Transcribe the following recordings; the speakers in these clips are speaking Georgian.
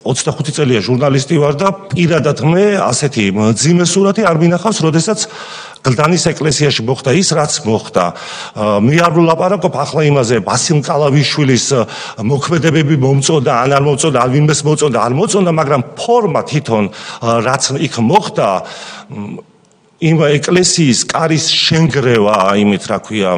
25 წელია ჟურნალისტი ვარ და პირადად მე ასეთი მძიმე სურათი არ მინახავს, როდესაც გლდანის ეკლესიაში მოხდა ის, რაც მოხდა. მე არ ვლაპარაკობ ახლა იმაზე, ვასილ კალავიშვილის მოქმედებები მომწონდა, ან არ მომწონდა, ან ვინმეს მოწონდა, არ მოწონდა, მაგრამ ფორმა თვითონ რაც იქ მოხდა, იმ ეკლესიის კარის შენგრევა, იმით რა ქვია,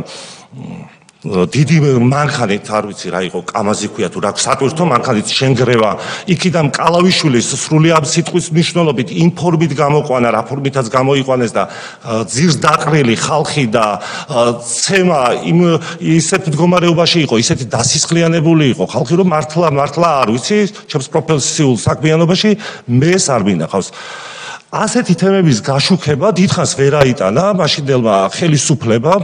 დიდი მანქანით არ ვიცი რა იყო, კამაზი ქვია თუ რა, სატვირთო მანქანით შენგრევა, იქიდან კალავიშვილის სრული ამ სიტყვის მნიშვნელობით იმ ფორმით გამოყვანა, რა ფორმითაც გამოიყვანეს და ძირს დაყრილი ხალხი და ცემა იმ ისეთ მდგომარეობაში იყო, ისეთი დასისხლიანებული იყო ხალხი, რომ მართლა არ ვიცი, ჩემს პროფესიულ საქმიანობაში მე ეს არ მინახავს. ასეთი თემების გაშუქება დიდხანს ვერ აიტანა მაშინდელმა ხელისუფლებამ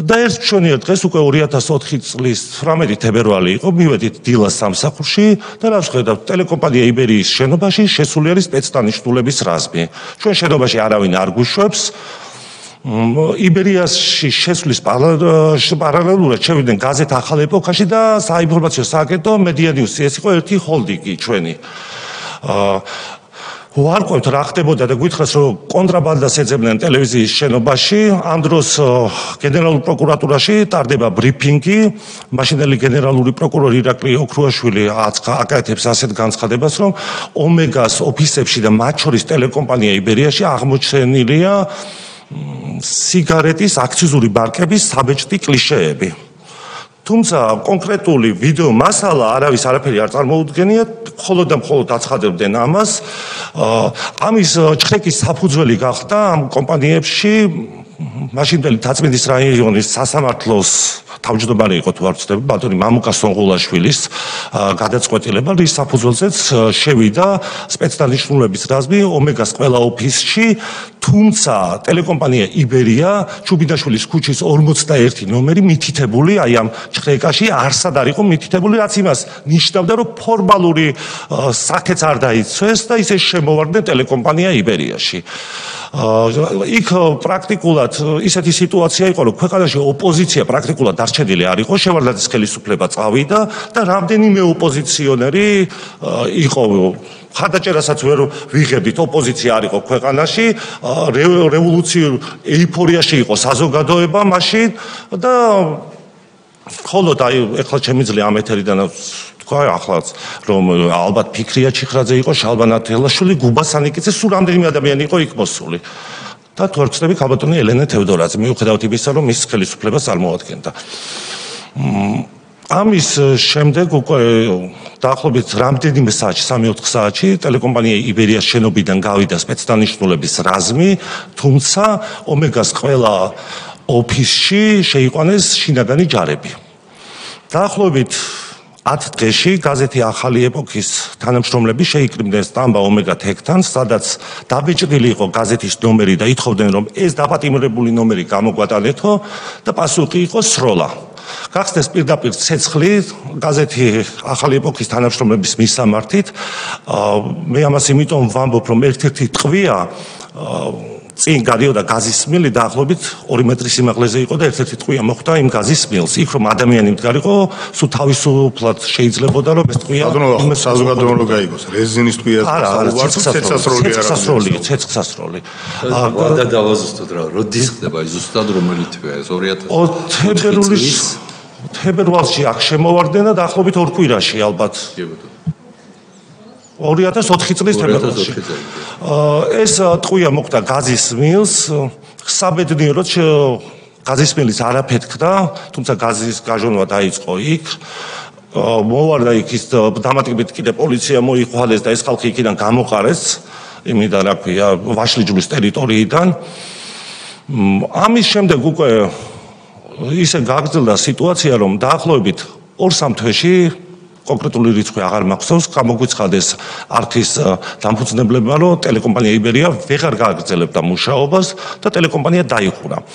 და ერთ მშვენიერ დღეს უკვე 2004 წლის 18 თებერვალი იყო, მივედით დილას სამსახურში და რაც ხედავთ, ტელეკომპანია იბერიის შენობაში შესული არის სპეცდანიშნულების რაზმი. ჩვენ შენობაში არავინ არ გვიშვებს. იბერიაში შესვლის პარალელურად შევიდნენ გაზეთ ახალ ეპოქაში და საინფორმაციო სააგენტო მედია ნიუსი, ეს იყო ერთი ჰოლდინგი ჩვენი. ვარკვევთ რა ხდებოდა და გითხრას რომ კონტრაბანდას ეძებდნენ ტელევიზიის შენობაში, ამ დროს გენერალურ პროკურატურაში ტარდება ბრიფინგი, მაშინდელი გენერალური პროკურორი ირაკლი ოქრუაშვილი აკეთებს ასეთ განცხადებას, რომ ომეგას ოფისებში და მათ შორის ტელეკომპანია იბერიაში აღმოჩენილია სიგარეტის აქციზური მარკების საბეჭდი კლიშეები. თუმცა კონკრეტული ვიდეო მასალა არავის არაფერი არ წარმოუდგენია, მხოლოდ და მხოლოდ აცხადებდნენ ამას. ამის ჩხეკის საფუძველი გახდა ამ კომპანიებში მაშინდელი თაწმინდის რაიონის სასამართლოს თავმჯდომარე იყო თუ არ ვცდები, ბატონი მამუკა სონღულაშვილის გადაწყვეტილება, რის საფუძველზეც შევიდა სპეცდანიშნულების რაზმი ომეგას ყველა ოფისში, თუმცა ტელეკომპანია იბერია ჩუბინაშვილის ქუჩის 41 ნომერი მითითებული აი ამ ჩხეკაში არსად არ იყო მითითებული, რაც იმას ნიშნავდა, რომ ფორმალური საკეც არ დაიცვეს და ისე შემოვარდნენ ტელეკომპანია იბერიაში. იქ პრაქტიკულად ისეთი სიტუაცია იყო, რომ ქვეყანაში ოპოზიცია პრაქტიკულად დარჩენილი არ იყო, შევარდნაძის ხელისუფლება წავიდა და რამდენიმე ოპოზიციონერი იყო. ხარდაჭერასაც ვერ ვიღებდით, ოპოზიცია არ იყო ქვეყანაში, რევოლუციურ ეიფორიაში იყო საზოგადოება მაშინ და ხოლოდ აი ეხლა შემიძლია ამ ეთერიდან თქვა ახლაც რომ ალბათ ფიქრია ჩიხრაძე იყო, შალვა ნათელაშვილი, გუბა სანიკიძე, სულ რამდენიმე ადამიანი იყო იქ მოსული. და თუ არ ვცდები, ქალბატონი ელენე თევდორაძე, მიუხედავად იმისა, რომ ის ხელისუფლებას წარმოადგენდა. ამის შემდეგ უკვე დაახლოებით რამდენიმე საათში, 3-4 საათში ტელეკომპანია იბერიას შენობიდან გავიდა სპეცდანიშნულების რაზმი, თუმცა ომეგას ყველა ოფისში შეიყვანეს შინაგანი ჯარები. დაახლოებით 10 დღეში გაზეთი ახალი ეპოქის თანამშრომლები შეიკრიბნენ სტამბა ომეგა თექთან, სადაც დაბეჭდილი იყო გაზეთის ნომერი და ითხოვდნენ, რომ ეს დაპატიმრებული ნომერი გამოგვატანეთო და პასუხი იყო სროლა. გახსნეს პირდაპირ ცეცხლი გაზეთი ახალი ეპოქის თანამშრომლების მისამართით. მე ამას იმიტომ ვამბობ, რომ ერთ-ერთი ტყვია წინ გადიოდა გაზის მილი დაახლოებით 2 მეტრის სიმაღლეზე იყო და ერთ-ერთი ტყვია მოხვდა იმ გაზის მილს. იქ რომ ადამიანი მდგარიყო, სულ თავისუფლად შეიძლებოდა რომ ეს ტყვია საზოგადოებრივ რო გაიგოს. რეზინის ტყვია ცეცხლსასროლი, ცეცხლსასროლი. და დავაზუსტოთ რა, როდის ხდება ის ზუსტად რომელი თვეა ეს 2000 თებერვალში აქ შემოვარდნენ და დაახლოებით 2 კვირაში ალბათ. 2004 წლის თებერვალში. ეს ტყვია მოხდა გაზის მილს, საბედნიეროდ გაზის მილის არაფეთქდა, თუმცა გაზის გაჟონვა დაიწყო იქ. მოვარდა იქ ის დამატებით კიდე პოლიცია მოიხვალეს და ეს ხალხი იქიდან გამოყარეს, იმიდან რა ქვია, ვაშლიჯვრის ტერიტორიიდან. ამის შემდეგ უკვე ისე გაგრძელდა სიტუაცია, რომ დაახლოებით 2-3 თვეში კონკრეტული რიცხვი აღარ მახსოვს, გამოგვიცხადეს არქის დამფუძნებლებმა, რომ ტელეკომპანია იბერია ვეღარ გააგრძელებდა მუშაობას და ტელეკომპანია დაიხურა.